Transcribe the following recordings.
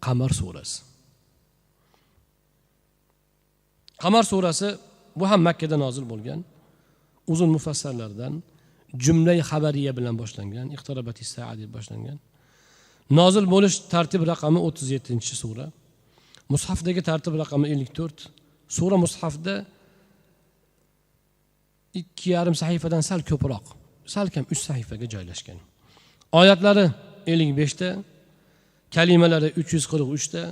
Qamar surasi. Qamar surasi bu ham Makka da nozil bo'lgan. Uzun mufassirlardan jumla-i xabariya bilan boshlangan, iqtarabatis sa'a deb boshlangan. Nozil bo'lish tartib raqami 37-sura. Mushafdagi tartib raqami 54. Sura mushafda 2,5 sahifadan sal ko'proq, salkam 3 sahifaga joylashgan. Oyatlari 55 ta, kalimalari 343 ta,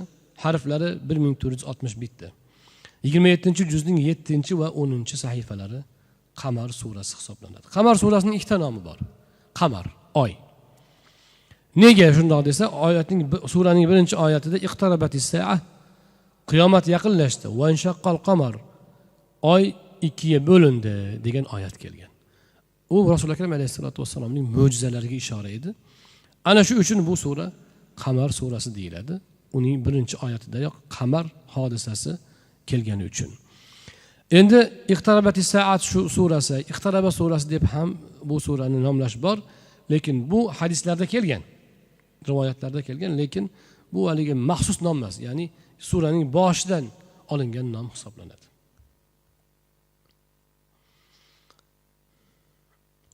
harflari 1461 ta. 27-juzning 7 va 10 sahifalari Qamar surasi hisoblanadi. Qamar surasining ikkita nomi bor. Qamar, oy. Nega shunday desa, suraning birinchi oyatida iqtarabatis sa'a, qiyomat yaqinlashdi, va inshaqqal qamar, oy ikkiga bo'lindi degan oyat kelgan. U Rasululloh akram alayhisolatu vassalomning mo'jizalariga ishora edi. Ana shu uchun bu sura Qamar surasi deyiladi. Uning birinchi oyatidayoq qamar hodisasi kelgani uchun. Endi iqtarabatis saat shu surasi, iqtaraba surasi deb ham bu surani nomlash bor, lekin bu hadislarda kelgan, rivoyatlarda kelgan, lekin bu haligi maxsus nom emas, ya'ni suraning boshidan olingan nom hisoblanadi.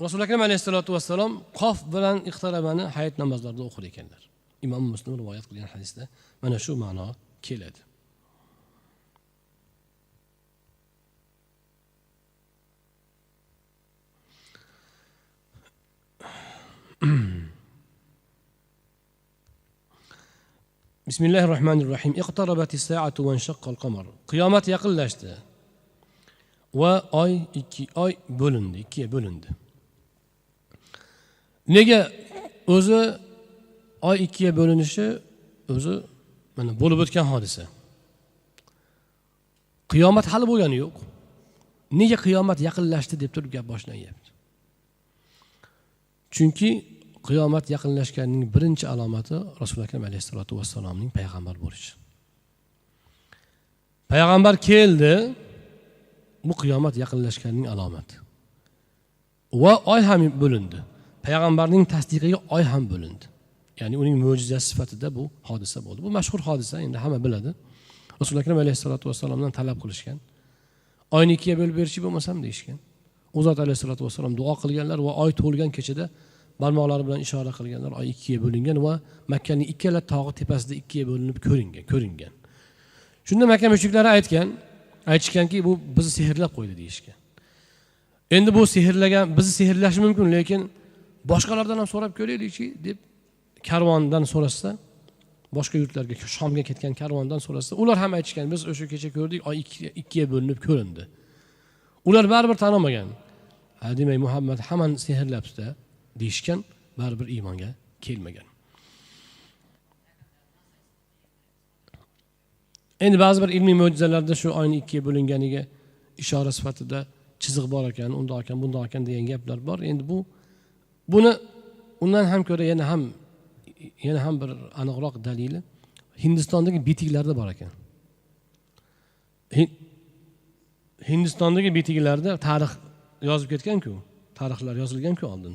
Rasululloh akram alayhisolatu vassalom qof bilan iqtarabani hayit namozlarida o'qir ekanlar. Imom Muslim rivoyat qilgan hadisda mana shu ma'no keladi. Bismillahirrahmanirrahim. Iqtarabatis sa'atu wa inshaqqal qamar. Qiyomat yaqinlashdi va oy ikkiga bo'lindi. Nega o'zi oy ikkiga bo'linishi o'zi mana bo'lib o'tgan hodisa. Qiyomat hali bo'lgani yo'q. Nega qiyomat yaqinlashdi deb turib gap boshlanyapti? Chunki qiyomat yaqinlashganining birinchi alomati Rasululloh akram alayhisolatu vassalomning payg'ambar bo'lishi. Payg'ambar keldi, bu qiyomat yaqinlashganining alomati. Va oy ham bo'lindi. Payg'ambarning tasdiqiga oy ham bo'lindi. Ya'ni uning mo'jizasi sifatida bu hodisa bo'ldi. Bu mashhur hodisa, endi hamma biladi. Rasululloh akram alayhisolatu vassalomdan talab qilishgan. Oyni ikkiga bo'lib berchi bo'lmasam deyishgan. U zot alayhisolatu vassalom duo qilganlar va oy to'lgan kechada barmoqlari bilan ishora qilganlar, oy ikkiga bo'lingan va Makkaning ikkala tog'i tepasida ikkiga bo'linib ko'ringan. Shunda Makka mushriklari aytishganki, bu bizni sehrlab qo'ydi deyishgan. Endi bu bizni sehrlashi mumkin, lekin boshqalardan ham so'rab ko'raylikchi deb karvondan so'rasa, boshqa yurtlarga, Shomga ketgan karvondan so'rasa, ular ham aytishgan, biz o'sha kecha ko'rdik, oy ikkiga bo'linib ko'rindi. Ular baribir tanamagan. Demak, Muhammad hammani sehrlabdi deyishgan, baribir iymonga kelmagan. Endi ba'zi bir ilmiy mo'jizalarda shu oyning ikkiga bo'linganiga ishora sifatida chiziq bor ekan, undoq ekan, bundoq ekan degan gaplar bor. Endi buni undan ham ko'ra yana ham bir aniqroq dalili Hindistondagi bitiklarda bor ekan. Hindistondagi bitiklarda tarix yozib ketgan-ku, tarixlar yozilgan-ku oldin.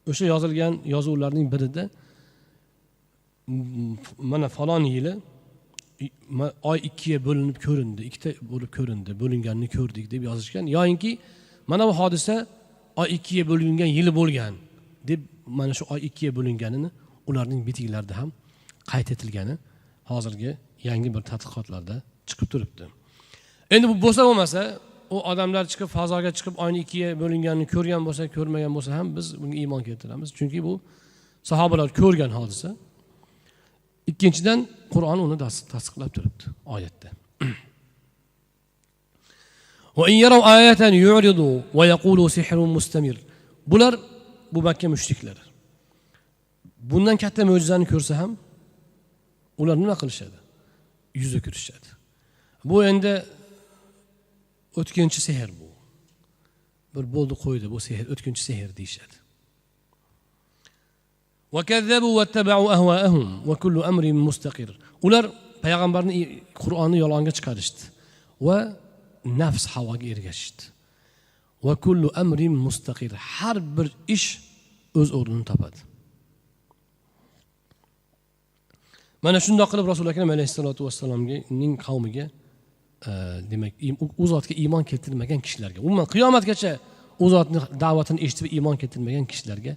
O'sha yozilgan yozuvlarning birida mana falon yili oy ikkiga bo'linib ko'rindi, ikkita bo'lib ko'rindi, bo'linganini ko'rdik deb yozishgan. Yo'inki mana bu hodisa oy ikkiga bo'lingan yili bo'lgan deb mana shu oy ikkiga bo'linganini ularning bitiklarida ham qayd etilgani hozirgi yangi bir tadqiqotlarda chiqib turibdi. Endi bu bo'lsa bo'lmasa, u odamlar chiqib fazoga chiqib oyni ikkiga bo'linganini ko'rgan bo'lsa, ko'rmagan bo'lsa ham biz bunga iymon keltiramiz. Chunki bu sahobalar ko'rgan hodisa. Ikkinchidan Qur'on uni tasdiqlab turibdi oyatda. Va in yaraw ayatan yu'ridu va yaqulu sihrun mustamir. Bular bu Makka mushriklari. Bundan katta mo'jizani ko'rsa ham ular nima qilishadi? Yuza kirishadi. Bu endi o'tkinchi sehr bu. Bir bo'ldi qo'ydi bu sehr, o'tkinchi sehr deyshadi. Va kazzabu wattaba'u ahwa'ahum va kullu amrin mustaqir. Ular payg'ambarni Qur'onni yolg'onga chiqarishdi va nafs havoga ergashishdi. Va kullu amrin mustaqir. Har bir ish o'z o'rnini topadi. Mana shundoq qilib Rasul akram alayhissalotu vassalomning qavmiga demak u zotga iymon keltirmagan kishilarga, umuman qiyomatgacha u zotning da'vatini eshitib iymon keltirmagan kishilarga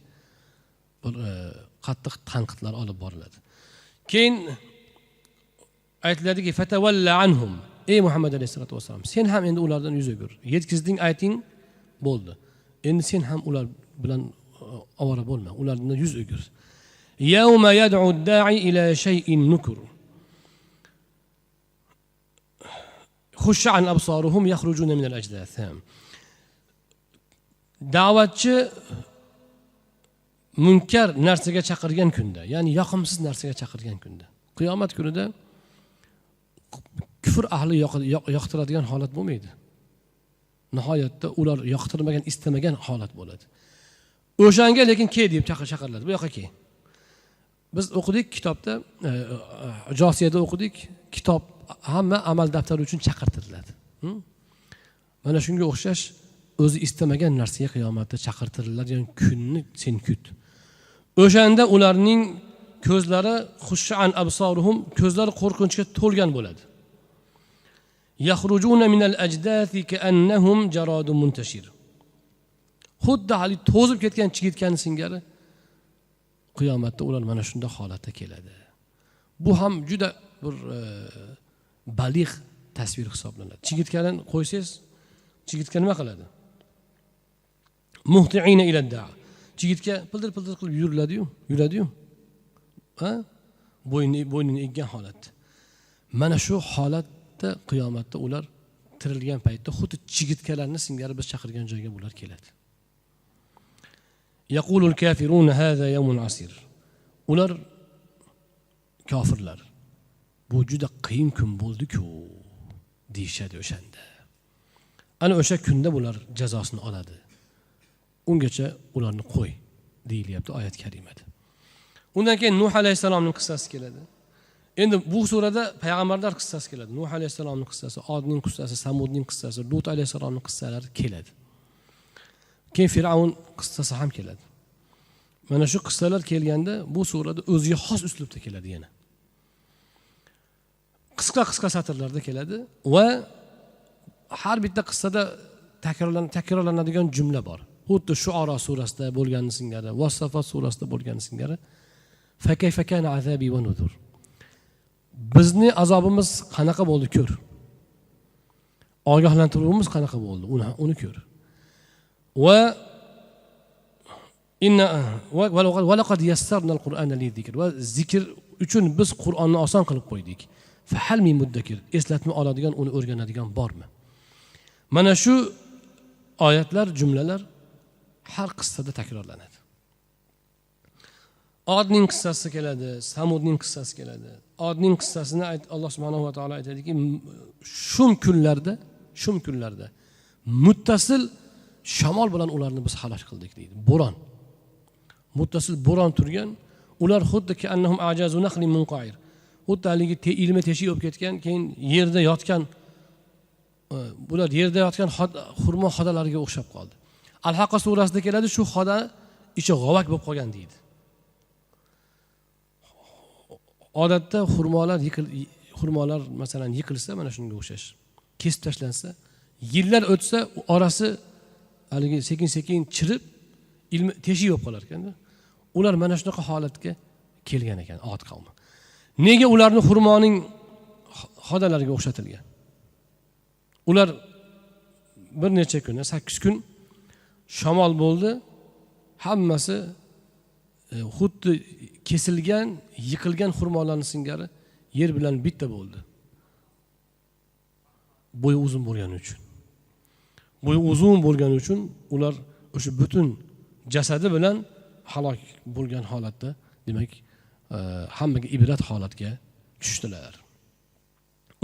bir qattiq tanqidlar olib boriladi. Keyin aytiladiki fatavalla anhum. Ey Muhammad alayhisolatu vassalom, sen ham endi ulardan yuz o'gir. Yetkizding, ayting, bo'ldi. Endi sen ham ular bilan ovora bo'lma, ulardan yuz o'gir. Yawma yad'u ad-da'i ila shay'in nukur. Khushan absaruhum yakhrujuna min al-ajdath. Da'vatchi munkar narsaga chaqirgan kunda, ya'ni yoqimsiz narsaga chaqirgan kunda, qiyomat kunida kufr ahli yoqtiradigan holat bo'lmaydi. Nihoyatda ular yoqtirmagan, istamagan holat bo'ladi. O'shanga lekin ke deb chaqiriladi. Bu yoqqa ke. Biz o'qidik kitobda, Josiyada o'qidik, kitob hamma amal daftari uchun chaqirtiriladi. Mana shunga o'xshash o'zi istamagan narsaga qiyomatda chaqirtiriladigan kunni sen kut. O'shanda ularning ko'zlari xushan absaruhum, ko'zlari qo'rqinchga to'lgan bo'ladi. Yakhrujuna min al-ajdathi ka'annahum jaradun muntashir. Xuddi hali to'zib ketgan chigitgan singari qiyomatda ular mana shunday holatda keladi. Bu ham juda bir baliq tasvir hisoblanadi. Chigitkadan qo'ysangiz, chigitka nima qiladi? Muhti'ina ila ad-da'a. Chigitka pildir-pildir qilib yuradi-yu. Ha? Bo'ynini eggan holatda. Mana shu holatda qiyomatda ular tirilgan paytda xuddi chigitkalarni singari biz chaqirgan joyga ular keladi. Yaqulul kafirun hada yawmun asir. Ular kofirlar. Bu juda qiyin kun bo'ldi-ku, deyshadi o'shanda. Ana o'sha kunda bular jazosini oladi. Ungacha ularni qo'y, deyilyapti oyat karimada. Undan keyin Nuh alayhisalomning qissasi keladi. Endi bu surada payg'ambarlar qissasi keladi. Nuh alayhisalomning qissasi, Odning qissasi, Samudning qissasi, Lut alayhisalomning qissalari keladi. Keyin Fir'avn qissasi ham keladi. Mana shu qissalar kelganda bu surada o'ziga xos uslubda keladi yana. Qisqa satrlarda keladi va har bitta qissada takrorlanadigan jumla bor. Xuddi Shu'ara surasida bo'lgani singari, Vassafat surasida bo'lgani singari, fa kayfa kana azabi va nuzur. Bizni azobimiz qanaqa bo'ldi ko'r. Ogohlantiruvimiz qanaqa bo'ldi, uni ko'r. Va inna va laqad yassarna al-Qur'ana li-zikr. Va zikr uchun biz Qur'onni oson qilib qo'ydik. Fa hal min muddakir. Eslatma oladigan, uni o'rganadigan bormi? Mana shu oyatlar, jumlalar har qissada takrorlanadi. Odning qissasi keladi, Samudning qissasi keladi. Odning qissasini Alloh subhanahu va taolo aytadiki, shum kunlarda muttasil shamol bilan ularni biz halok qildik deydi. Bo'ron. Muttasil bo'ron turgan, ular xuddi ki annahum ajazu nakhli munqa'ir. Xuddi haligi ilmi teshik bo'lib ketgan, keyin yerda yotgan bular yerda yotgan xurmo xodalariga o'xshab qoldi. Al-Haqqa surasida keladi, shu xoda ichi g'ovak bo'lib qolgan deydi. Odatda xurmolar masalan yiqilsa, mana shunga o'xshash, kesib tashlansa, yillar o'tsa, orasi haligi sekin-sekin chirib, ilmi teshik bo'lib qolar ekan. Ular mana shunaqa holatga kelgan ekan Od qavmi. Nega ularni xurmoning xodalariga o'xshatilgan? Ular bir necha kun, 8 kun shamol bo'ldi. Hammasi xuddi kesilgan, yiqilgan xurmolarning singari yer bilan bitta bo'ldi. Bo'yi uzun bo'lgani uchun. Bo'yi uzun bo'lgani uchun ular o'sha butun jasadi bilan halok bo'lgan holatda, demak, hammaga ibrat holatga tushdilar.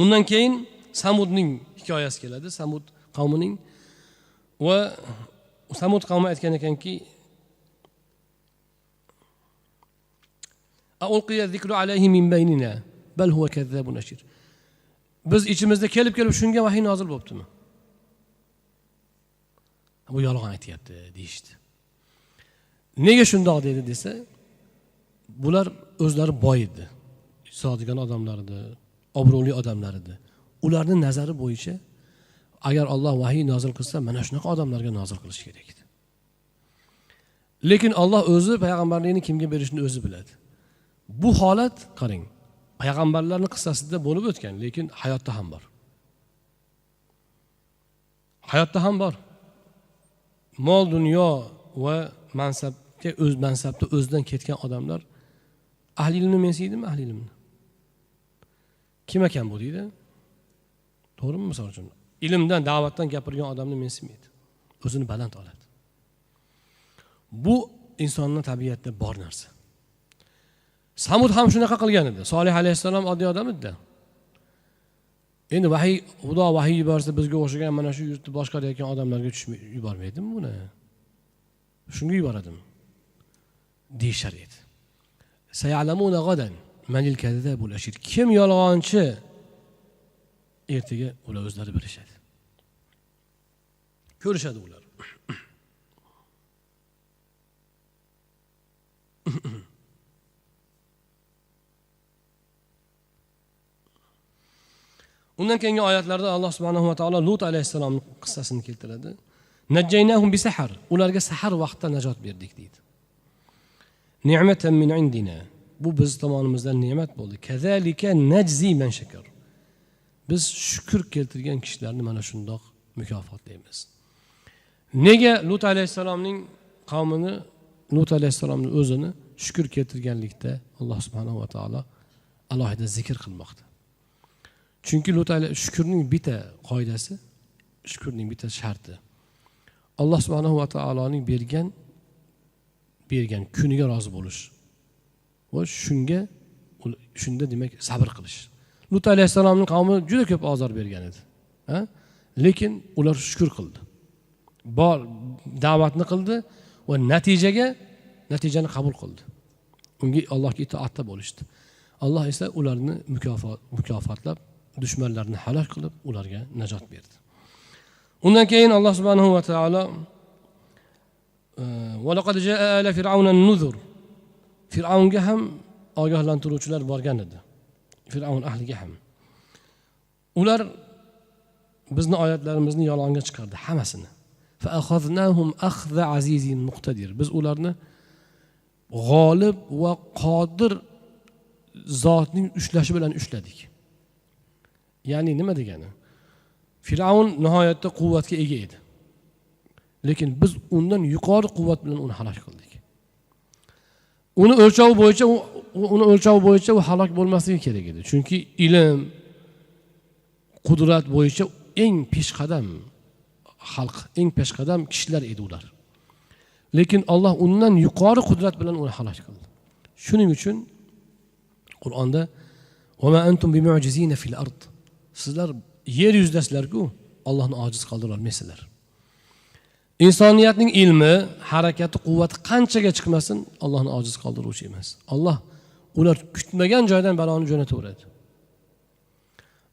Undan keyin Samudning hikoyasi keladi, Samud qavmining. Va Samud qavmi aytgan ekanki, "A'ulqiya zikru alayhi min baynina, bal huwa kazzabun ashir." Biz ichimizda kelib shunga vahiy nozil bo'libdimi? Bu yolg'on aytayapti deyishdi. Nega shundoq dedi desa, bular o'zlari boy edi. tutadigan odamlar edi, obro'li odamlar edi. Ularning nazari bo'yicha agar Alloh vahiy nozil qilsa, mana shunaqa odamlarga nozil qilish kerak edi. Lekin Alloh o'zi payg'ambarlikni kimga berishini o'zi biladi. Bu holat qarang, payg'ambarlarning qissasida bo'lib o'tgan, lekin hayotda ham bor. Hayotda ham bor. Mol dunyo va mansabga mansabda o'zidan ketgan odamlar ahli ilmni mensiydimi, ahli ilmni? Kim ekan bu deydi? To'g'rimi misol uchun? Ilmdan, da'vatdan gapirgan odamni mensimaydi. O'zini baland oladi. Bu insonning tabiatida bor narsa. Samud ham shunaqa qilgan edi. Solih alayhissalom oddiy odam edi. Endi vahiy, Xudo vahiy yuborsa bizga o'xshagan mana shu yurtni boshqarayotgan odamlarga yubormaydimi buni? Shunga yuboradimi? Deyishar edi. Sayalamuna gadan manil kadhibul ashir. Kim yolg'onchi? Ertaga ular o'zlari bilishadi. Ko'rishadi ular. Undan keyingi oyatlarda Alloh subhanahu va taolo Lut alayhissalomning qissasini keltiradi. Najjaynahum bisahar. Ularga sahar vaqtida najot berdik deydi. Ni'matan min indina. Bu biz tomonimizdan ne'mat bo'ldi. Kazalika najzi man shakar. Biz shukr keltirgan kishilarni mana shundoq mukofotlaymiz. Nega Lut alayhissalomning qavmini, Lut alayhissalomning o'zini shukr keltirganlikda Alloh subhanahu va taolo alohida zikr qilmoqda. Chunki shukrning bitta qoidasi, shukrning bitta sharti. Alloh subhanahu va taoloning bergan kuniga rozi bo'lish va shunda demak sabr qilish. Lut alayhissalomning qavmi juda ko'p ozor bergan edi. Lekin ular shukr qildi. Bor da'vatni qildi va natijani qabul qildi. Unga Allohga itoatda bo'lishdi. Alloh esa ularni mukofotlab, dushmanlarni halok qilib, ularga najot berdi. Undan keyin Alloh subhanahu va taolo va laqad jaa ala fir'auna an-nuzur. Fir'aunga ham ogohlantiruvchilar borgan edi. Fir'aun ahliga ham. Ular bizni oyatlarimizni yolg'onga chiqardi, hammasini. Fa akhadnahum akhza azizin muqtadir. Biz ularni g'olib va qodir zotning ushlashi bilan ushladik. Ya'ni nima degani? Fir'aun nihoyatda quvvatga ega edi. Lekin biz undan yuqori quvvat bilan uni halok qildik. Uni o'lchovi bo'yicha u halok bo'lmasligi kerak edi. Chunki ilm, qudrat bo'yicha eng peshqadam xalq, eng peshqadam kishilar edi ular. Lekin Alloh undan yuqori qudrat bilan uni halok qildi. Shuning uchun Qur'onda "Va ma antum bimu'jizina fil ard." Sizlar yer yuzidasizlar-ku, Allohni ojiz qoldira olmaysizlar. Insoniyatning ilmi, harakati, quvvati qanchaga chiqmasin, Allohni ojiz qoldiruvchi emas. Alloh ular kutmagan joydan baloni jo'nataveradi.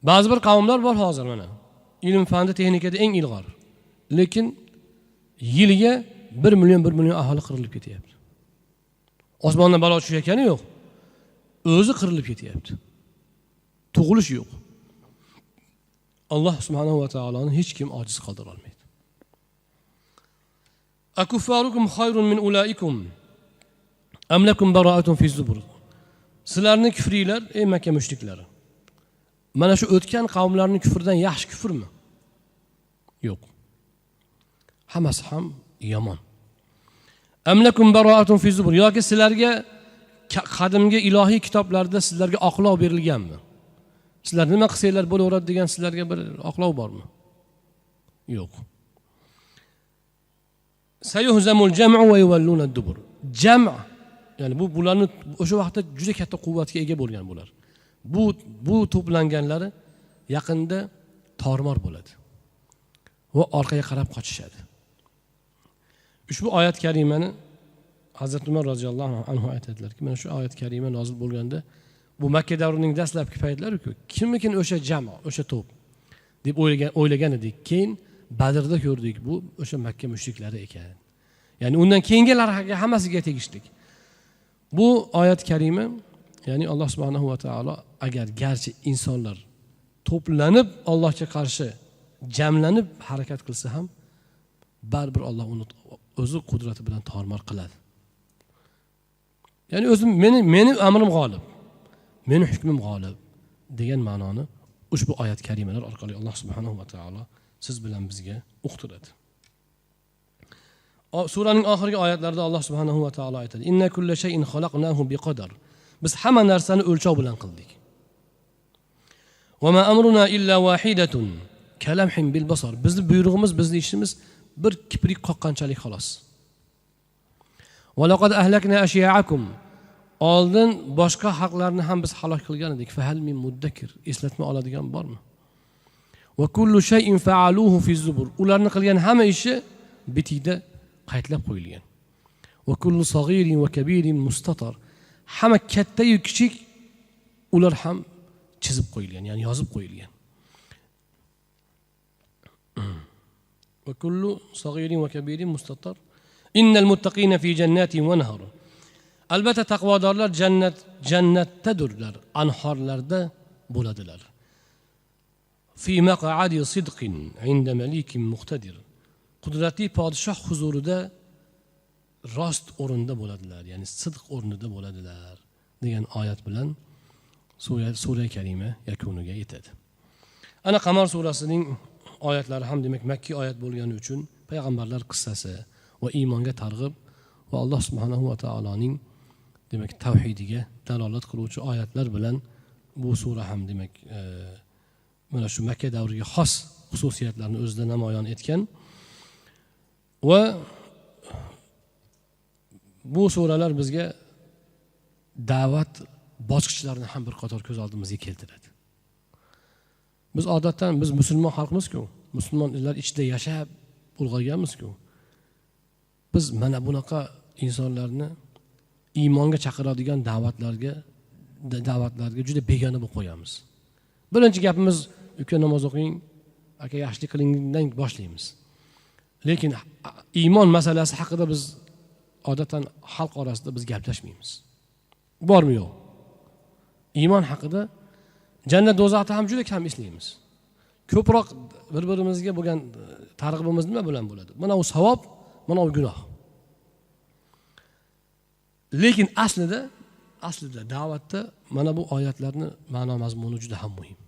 Ba'zi bir qavmlar bor hozir mana. Ilm, fanda, texnikada eng ilg'or. Lekin yiliga 1 million aholi qirilib ketyapti. Osmondan balo tushayotgani yo'q. O'zi qirilib ketyapti. Tug'ilish yo'q. Alloh subhanahu va taoloni hech kim ojiz qoldira olmaydi. Akuffarukum khayrun min ulaikum am lakum bara'atun fi zubur. Sizlarning kufringlar, ey Makka mushriklari. Mana shu o'tgan qavmlarning kufridan yaxshi kufrmi? Yo'q. Hammasi ham yomon. Am lakum bara'atun fi zubur. Yoki sizlarga qadimgi ilohiy kitoblarda sizlarga oqlov berilganmi? Sizlar nima qilsanglar bo'laveradi degan sizlarga bir oqlov bormi? Yo'q. Sayuhzamul jam'u va yuvalluna ad-dubur. Jam', ya'ni bularni o'sha vaqtda juda katta quvvatga ega bo'lgan bular. Bu to'planganlari yaqinda tormor bo'ladi va orqaga qarab qochishadi. Ushbu oyat karimani Hazrat Umar roziyallohu anhu aytadilar-ki, mana shu oyat karima nozil bo'lganda bu Makka davrining dastlabki paytlari-ku, kimmikin o'sha jam', o'sha to'p deb o'ylagan edik. Keyin Badrda ko'rdik, bu o'sha Makka mushriklari ekan. Ya'ni undan keyingilarga hammasiga tegishli. Bu oyat karima ya'ni Alloh subhanahu va taolo agar garchi insonlar to'planib Allohga qarshi jamlanib harakat qilsa ham baribir Alloh uni o'zi qudrati bilan tormor qiladi. Ya'ni o'zim meni amrim g'olib, meni hukmim g'olib degan ma'noni ushbu oyat karimalar orqali Alloh subhanahu va taolo siz bilan bizga uqtiradi. Suraning oxirgi oyatlarida Alloh subhanahu va taolo aytadi: "Inna kulla shay'in xalaqnahu biqadar." Biz hamma narsani o'lchov bilan qildik. "Va ma amruna illa wahidatun kalamhin bil basar." Bizning buyrug'imiz, bizning ishimiz bir kiprik qoqqanchalik xolos. "Va laqad ahlakna ashya'akum." Oldin boshqa xalqlarni ham biz halok qilgan edik. "Fa hal min muddakir." Eslatma oladigan bormi? "Va kullu shay'in fa'aluhu fi zubur." Ularni qilgan hamma ishi bitikda qaytlab qo'yilgan. "Va kullu saghirin va kabirin mustatar." Hamma katta yu kichik ular ham chizib qo'yilgan, ya'ni yozib qo'yilgan. "Va kullu saghirin va kabirin mustatar. Innal muttaqina fi jannatin wa nahar." Albatta taqvodorlar jannatdadurlar, anhorlarda bo'ladilar. "Fi maq'adi sidqin 'inda malikin muqtadir." Qudratli podshoh huzurida rost o'rinda bo'ladilar, ya'ni sidq o'rnida bo'ladilar degan oyat bilan sura karima yakuniga yetadi. Ana Qamar surasining oyatlari ham demak makki oyat bo'lgani uchun payg'ambarlar qissasi va iymonga targ'ib va Alloh subhanahu va taoloning demak tavhidiga dalolat qiluvchi oyatlar bilan bu sura ham demak mana shu Makka davriga xos xususiyatlarni o'zida namoyon etgan va bu suralar bizga da'vat bosqichlarini ham bir qator ko'z oldimizga keltiradi. Biz odatdan biz musulmon xalqmiz-ku, musulmonlar ichida yashab ulg'ayganmiz-ku. Biz mana bunaqa insonlarni iymonga chaqiradigan da'vatlarga juda begona bo'lib qo'yamiz. Birinchi gapimiz uka namoz o'qing, aka yaxshilik qilingdan boshlaymiz. Lekin iymon masalasi haqida biz odatdan xalq orasida biz gaplashmaymiz. Bormi yo'q? Iymon haqida jannat do'zaxni ham juda kam eslaymiz. Ko'proq bir-birimizga bo'lgan targ'ibimiz nima bilan bo'ladi? Mana u savob, mana u gunoh. Lekin aslida da'vatda mana bu oyatlarni ma'no mazmuni juda ham muhim.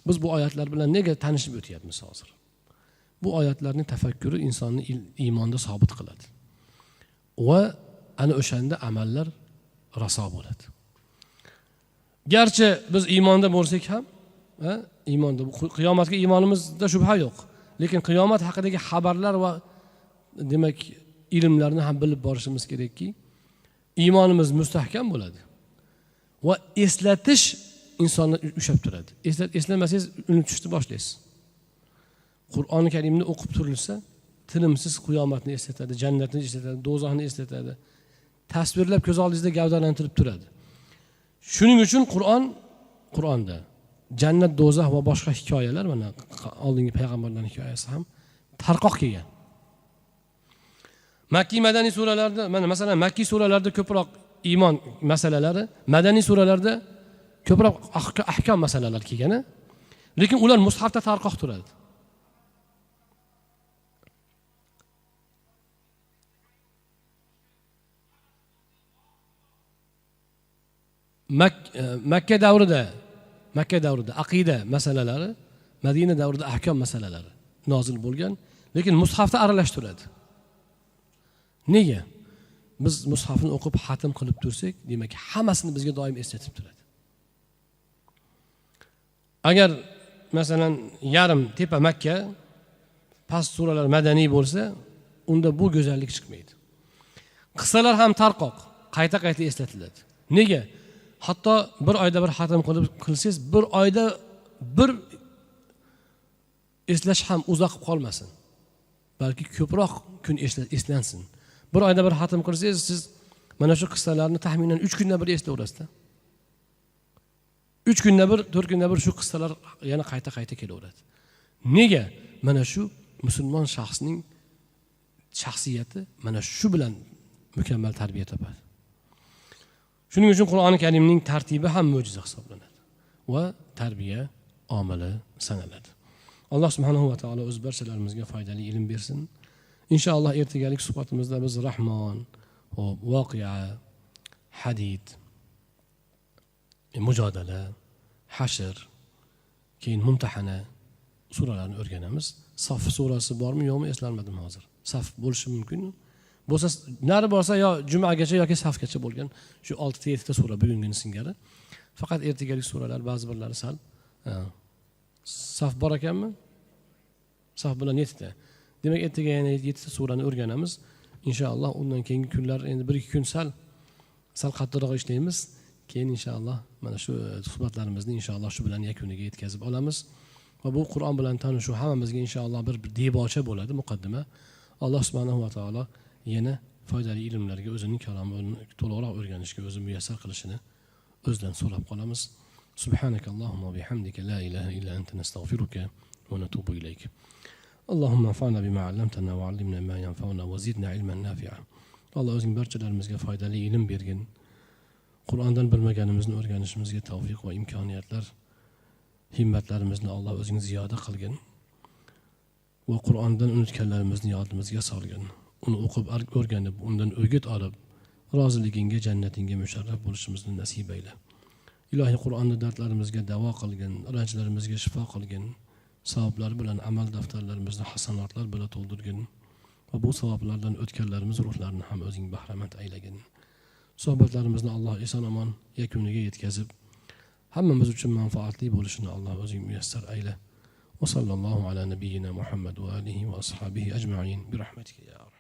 Biz bu oyatlar bilan nega tanishib o'tyapmiz hozir? Bu oyatlarning tafakkuri insonni iymonda sobit qiladi. Va ana o'shanda amallar raso bo'ladi. Garchi biz iymonda bo'lsak ham, iymonda qiyomatga iymonimizda shubha yo'q. Lekin qiyomat haqidagi xabarlar va demak ilmlarni ham bilib borishimiz kerakki, iymonimiz mustahkam bo'ladi. Va eslatish insonni ushlab turadi. Eslamasangiz unutishni boshlaysiz. Qur'oni Karimni o'qib turilsa, tinimsiz qiyomatni eslatadi, jannatni eslatadi, do'zaxni eslatadi. Tasvirlab ko'z oldingizda gavdalantirib turadi. Shuning uchun Qur'onda jannat, do'zax va boshqa hikoyalar, mana oldingi payg'ambarlarning hikoyasi ham tarqoq kelgan. Makki madaniy suralarda, mana masalan makki suralarda ko'proq iymon masalalari, madaniy suralarda ko'proq ahkam masalalar kelgan. Lekin ular mushafda tarqoq turadi. Makka davrida aqida masalalari, Madina davrida ahkam masalalari nozil bo'lgan, lekin mushafda aralash turadi. Nega? Biz mushafni o'qib xatm qilib tursak, demak hammasini bizga doim eslatib turadi. Agar masalan yarim tepa Makka, past suralar madaniy bo'lsa, unda bu go'zallik chiqmaydi. Qissalar ham tarqoq, qayta-qayta eslatiladi. Nega? Hatto bir oyda bir xatm qilsangiz, bir oyda bir eslash ham uzoq qolmasin. Balki ko'proq kun eslansin. Bir oyda bir xatm qilsangiz, siz mana shu qissalarni taxminan 3 kunda bir eslayverasiz. 3 kunda bir, 4 kunda bir shu qissalar yana qayta-qayta kelaveradi. Nega? Mana shu musulmon shaxsning shaxsiyati mana shu bilan mukammal tarbiya topadi. Shuning uchun Qur'oni Karimning tartibi ham mo'jiza hisoblanadi va tarbiya omili sanaladi. Alloh subhanahu va taolo o'z barchalarimizga foydali ilm bersin. Inshaalloh ertagalik suhbatimizda biz Rahmon, Voqea, Hadid, Mujodala, Hashr, keyin Mumtahana suralarni o'rganamiz. Saf surasi bormi, yo'qmi eslanmadim hozir. Saf bo'lishi mumkin. Bo'lsa, nari borsa yo jumagacha yoki safgacha bo'lgan shu 6-7 ta sura bugungi singari. Faqat ertagalik suralar ba'zi birlari sal saf bor ekanmi? Saf bilan 7 ta. Demak, ertaga yana 7 ta surani o'rganamiz. Inshaalloh undan keyingi kunlar endi 1-2 kun sal qattiqroq ishlaymiz. Keyin inshaalloh mana shu suhbatlarimizni inshaalloh shu bilan yakuniga yetkazib olamiz. Va bu Qur'on bilan tanishuv hammamizga inshaalloh bir debocha bo'ladi, muqaddima. Alloh subhanahu va taolo yana foydali ilmlarga o'zining kalomini to'liqroq o'rganishga o'zi muyassar qilishini o'zidan so'rab qolamiz. Subhanakallohumma bihamdika la ilaha illa anta nastag'firuka va natubu ilayk. Allohumma anfa'na bima 'allamtana va 'allimna ma yanfa'una va zidna ilman nafi'a. Alloh o'zing barchalarimizga foydali ilm bergin. Qur'ondan bilmaganimizni o'rganishimizga tavfiq va imkoniyatlar, himmatlarimizni Alloh o'zing ziyoda qilgin. Va Qur'ondan unutganlarimizni yodimizga solgin. Uni o'qib, o'rganib, undan o'g'it olib, roziligingga, jannatingga musharraf bo'lishimizni nasib ayla. Ilohiy Qur'onni dardlarimizga davo qilgin, ranjlarimizga shifo qilgin. Savoblar bilan amal daftarlarimizni hasanotlar bilan to'ldirgin. Va bu savoblardan o'tganlarimiz ruhlarini ham o'zing bahramand aylagin. Suhbatlarimizni Alloh eson-omon yakuniga yetkazib, hammamiz uchun manfaatli bo'lishini Alloh o'zing muyassar ayla. Va sallallohu ala nabiyyina Muhammad va alihi va ashabihi ajma'in bi rahmatika ya